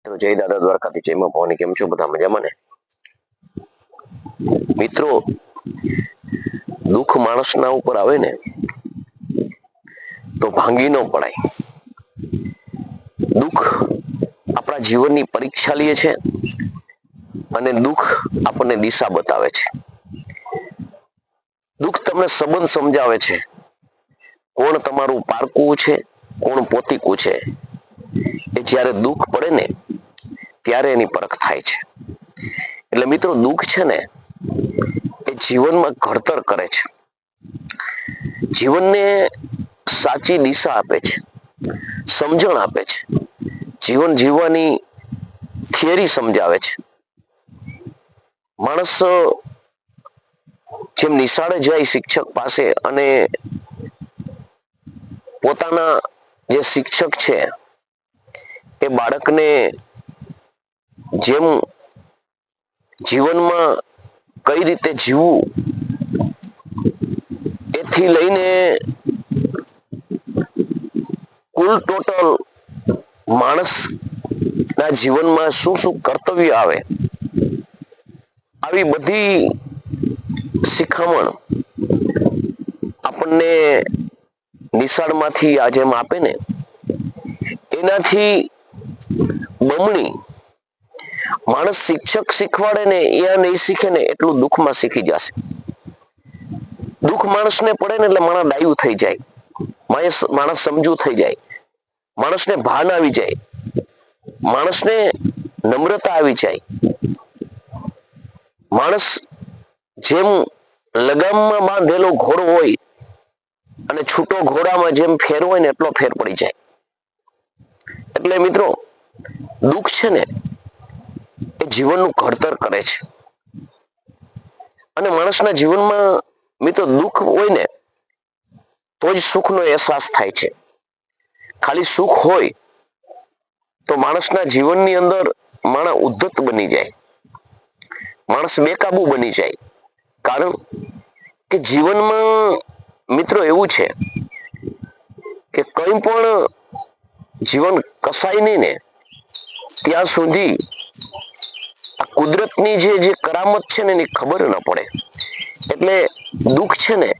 મિત્રો જય દાદા દ્વારકાથી જય માં ભવાની. કેમ છો બધા? મજામાં ને? મિત્રો, દુઃખ માણસના ઉપર આવે ને તો ભાંગી ન પડાય. દુઃખ આપણા જીવનની પરીક્ષા લે છે અને દુઃખ આપણને દિશા બતાવે છે. દુઃખ તમને સંબંધ સમજાવે છે, કોણ તમારું પારકું છે, કોણ પોતીકું છે. એ જ્યારે દુઃખ પડે ને ત્યારે એની પરખ થાય છે. એટલે મિત્રો, દુઃખ છે ને એ જીવનમાં ઘડતર કરે છે, જીવનને સાચી દિશા આપે છે, સમજણ આપે છે, જીવન જીવવાની થિયરી સમજાવે છે. માણસ જેમ નિશાળે જાય શિક્ષક પાસે અને પોતાના જે શિક્ષક છે એ બાળકને જેમ જીવનમાં કઈ રીતે જીવવું એથી લઈને કુલ ટોટલ માણસના જીવનમાં શું શું કર્તવ્ય આવે, આવી બધી શિખામણ આપણને નિશાળમાંથી આ જેમ આપે ને એનાથી બમણી માણસ શિક્ષક શીખવાડે ને એ નહીં શીખે ને એટલું દુઃખમાં શીખી જશે. દુઃખ માણસને પડે ને એટલે માણસ ડાયું થઈ જાય, માણસ સમજુ થઈ જાય, માણસને ભાન આવી જાય, માણસને નમ્રતા આવી જાય. માણસ જેમ લગામમાં બાંધેલો ઘોડો હોય અને છૂટો ઘોડામાં જેમ ફેર હોય ને એટલો ફેર પડી જાય. એટલે મિત્રો, દુઃખ છે ને એ જીવનનું ઘડતર કરે છે. અને માણસના જીવનમાં મિત્રો દુઃખ હોય ને તો જ સુખનો અહેસાસ થાય છે. ખાલી સુખ હોય તો માણસના જીવનની અંદર માણસ ઉદ્ધત બની જાય, માણસ બેકાબુ બની જાય. કારણ કે જીવનમાં મિત્રો એવું છે કે કંઈ પણ જીવન કસાય નહીં ને ત્યાં સુધી આ કુદરતની જે કરામત છે ને એની ખબર ન પડે. એટલે દુઃખ છે ને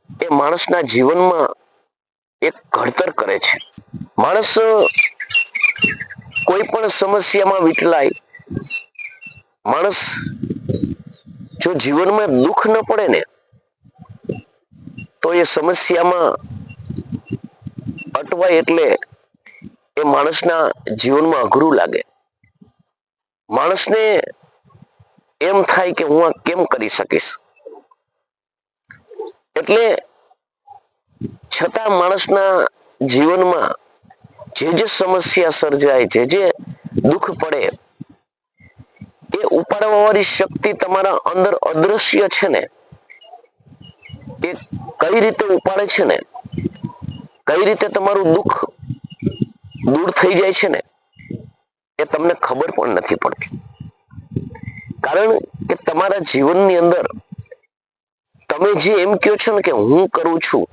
એ માણસના જીવનમાં એક ઘડતર કરે છે. માણસ કોઈ પણ સમસ્યામાં વીટલાય, માણસ જો જીવનમાં દુઃખ ન પડે ને તો એ સમસ્યામાં અટવાય એટલે એ માણસના જીવનમાં અઘરું લાગે. માણસને એમ થાય કે હું આ કેમ કરી શકીશ. એટલે છતાં માણસના જીવનમાં જે સમસ્યા સર્જાય, જે દુઃખ પડે એ ઉપાડવા વાળી શક્તિ તમારા અંદર અદ્રશ્ય છે ને એ કઈ રીતે ઉપાડે છે ને, કઈ રીતે તમારું દુઃખ દૂર થઈ જાય છે ને એ તમને ખબર પણ નથી પડતી. કારણ કે તમારા જીવનની અંદર તમે જે એમ કહો છો ને કે હું કરું છું,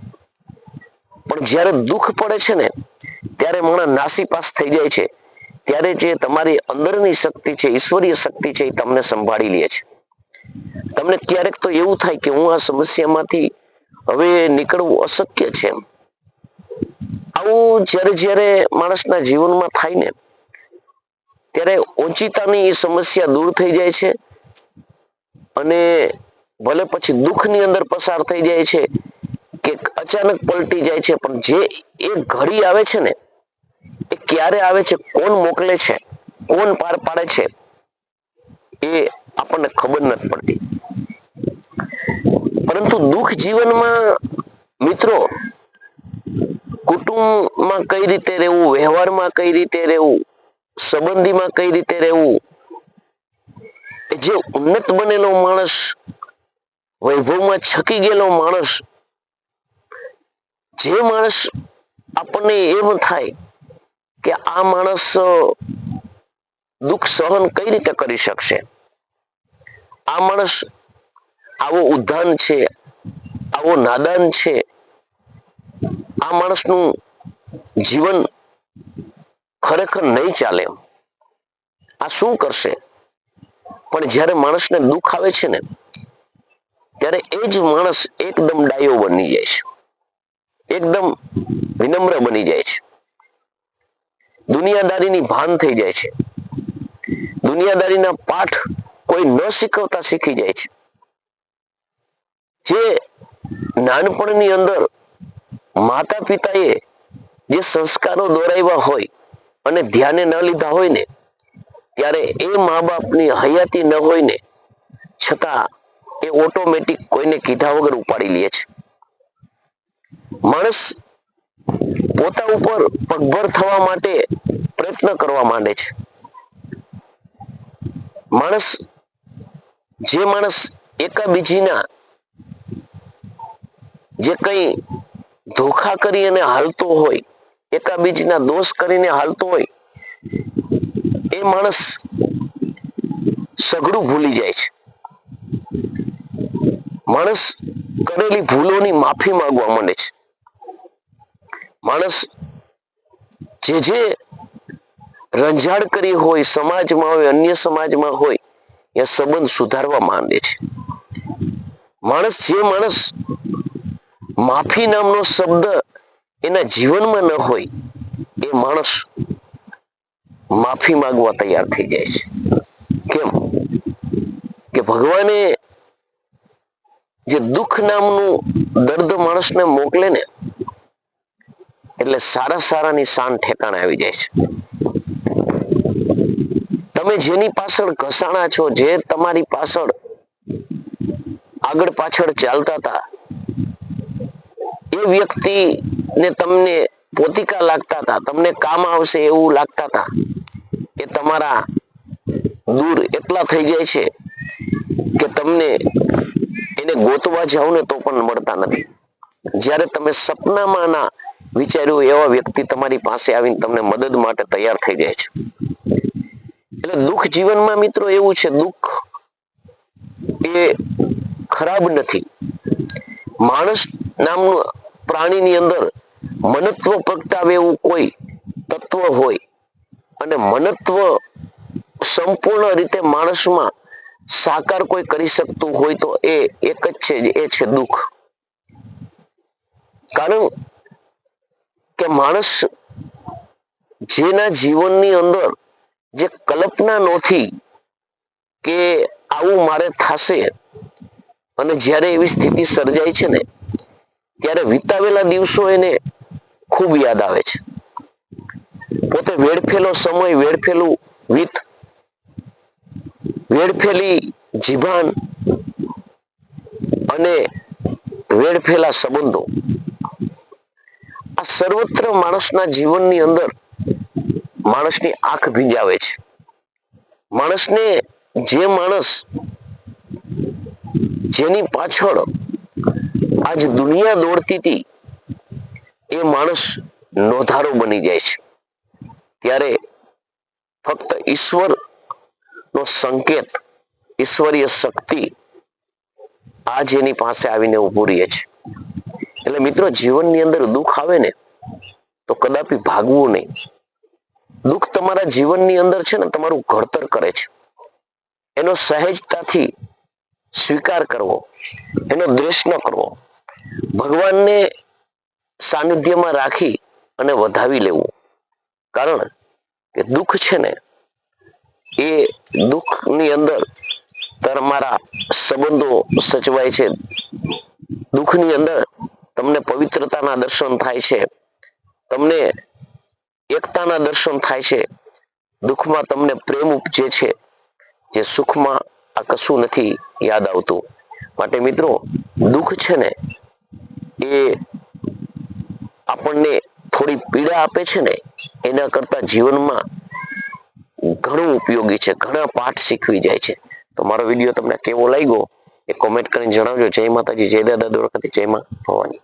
પણ જ્યારે દુઃખ પડે છે ને ત્યારે માણસ નાસીપાસ થઈ જાય છે. ત્યારે જે તમારી અંદરની શક્તિ છે, ઈશ્વરીય શક્તિ છે, એ તમને સંભાળી લે છે. તમને ક્યારેક તો એવું થાય કે હું આ સમસ્યામાંથી હવે નીકળવું અશક્ય છે. આવું જ્યારે માણસના જીવનમાં થાય ને ત્યારે ઓચિતાની એ સમસ્યા દૂર થઈ જાય છે અને ભલે પછી દુઃખની અંદર પસાર થઈ જાય છે કે અચાનક પલટી જાય છે, પણ જે એ ઘડી આવે છે ને એ ક્યારે આવે છે, કોણ મોકલે છે, કોણ પાર પાડે છે એ આપણને ખબર નથી પડતી. પરંતુ દુઃખ જીવનમાં મિત્રો કુટુંબમાં કઈ રીતે રહેવું, વ્યવહારમાં કઈ રીતે રહેવું, સંબંધીમાં કઈ રીતે રહેવું, જે ઉન્નત બનેલો માણસ, વૈભવમાં છકી ગયેલો માણસ, જે માણસ આપણને એમ થાય કે આ માણસ દુઃખ સહન કઈ રીતે કરી શકશે, આ માણસ આવો ઉદ્ધાન છે, આવો નાદાન છે, આ માણસનું જીવન ખરેખર નહીં ચાલે. આ શું કરશે? પણ જ્યારે માણસને દુઃખ આવે છે ને, ત્યારે એ જ માણસ એકદમ ડાયો બની જાય છે, એકદમ વિનમ્ર બની જાય છે, દુનિયાદારીની ભાન થઈ જાય છે, દુનિયાદારીના પાઠ કોઈ ન શીખવતા શીખી જાય છે. જે નાનપણની અંદર માતા પિતાએ જે સંસ્કારો દોરાવ્યા હોય અને ધ્યાને ન લીધા હોય ને, ત્યારે એ મા બાપની હયાતી ન હોય ને છતાં એ ઓટોમેટિક કોઈને કીધા વગર ઉપાડી લે છે. માણસ પોતા ઉપર પગભર થવા માટે પ્રયત્ન કરવા માંડે છે. જે માણસ એકાબીજીના જે કંઈ ધોખા કરી અને હાલતો હોય, એકાબીજીના દોષ કરીને હાલતો હોય, એ માણસ સઘળું ભૂલી જાય છે. માણસ કરેલી ભૂલોની માફી માંગવા માંડે છે. માણસ જે રંજાડ કરી હોય, સમાજમાં હોય, અન્ય સમાજમાં હોય, એ સંબંધ સુધારવા માંડે છે. જે માણસ માફી નામનો શબ્દ એના જીવનમાં ન હોય, એ માણસ માફી માંગવા તૈયાર થઈ જાય છે. કેમ કે ભગવાને જે દુઃખ નામનું દર્દ માણસને મોકલે ને, એટલે સારાની શાન ઠેકાણે આવી જાય છે. તમે જેની પાછળ ઘસાણા છો, જે તમારી પાછળ આગળ પાછળ ચાલતા હતા, એ વ્યક્તિને તમને પોતિકા લાગતા હતા, તમને કામ આવશે એવું લાગતા હતા, એ તમારા દૂર એટલા થઈ જાય છે કે તમને એને ગોતવા જાઓ ને તો પણ મળતા નથી. જ્યારે તમે સપનામાં ના વિચાર્યું એવા વ્યક્તિ તમારી પાસે આવીને તમને મદદ માટે તૈયાર થઈ જાય છે. એટલે દુઃખ જીવનમાં મિત્રો એવું છે, દુઃખ એ ખરાબ નથી. માણસ નામનું પ્રાણીની અંદર મનત્વ પ્રગટાવે એવું કોઈ તત્વ હોય, અને મનત્વ સંપૂર્ણ રીતે માણસમાં સાકાર કોઈ કરી શકતું હોય તો એ એક જ છે, એ છે દુઃખ. કારણ કે માણસ જેના જીવનની અંદર જે કલ્પના નહોતી કે આવું મારે થશે, અને જ્યારે એવી સ્થિતિ સર્જાય છે ને, ત્યારે વિતાવેલા દિવસો એને ખૂબ યાદ આવે છે. પોતે વેડફેલો સમય, વેડફેલું વિત્ત, વેડફેલી જીભાન અને વેડફેલા સંબંધો, આ સર્વત્ર માણસના જીવનની અંદર માણસની આંખ ભીંજાવે છે. જે માણસ જેની પાછળ આજ દુનિયા દોડતી હતી, એ માણસ નોધારો બની જાય છે. ત્યારે ફક્ત ઈશ્વર નો સંકેત, ઈશ્વરીય શક્તિ આજ એની પાસે આવીને ઉભું રહે છે. એટલે મિત્રો, જીવનની અંદર દુઃખ આવે ને તો કદાપી ભાગવું નહીં. દુઃખ તમારા જીવનની અંદર છે ને, તમારું ઘડતર કરે છે. એનો સહેજતાથી સ્વીકાર કરવો, એનો દ્વેષ ન કરવો, ભગવાનને સાનિધ્યમાં રાખી અને વધાવી લેવું. કારણ કે દુઃખ છે ને, એ દુઃખની અંદર તમારા સંબંધો સચવાય છે. દુઃખની અંદર તમને પવિત્રતાના દર્શન થાય છે, તમને એકતાના દર્શન થાય છે. દુઃખમાં તમને પ્રેમ ઉપજે છે, જે સુખમાં આ કશું નથી યાદ આવતું. માટે મિત્રો, દુઃખ છે ને, એ આપણને થોડી પીડા આપે છે ને, એના કરતા જીવનમાં ઘણું ઉપયોગી છે, ઘણા પાઠ શીખવી જાય છે. તો મારો વિડીયો તમને કેવો લાગ્યો એ કોમેન્ટ કરીને જણાવજો. જય માતાજી, જય દાદા દ્વારકાથી, જય માં ભવાની.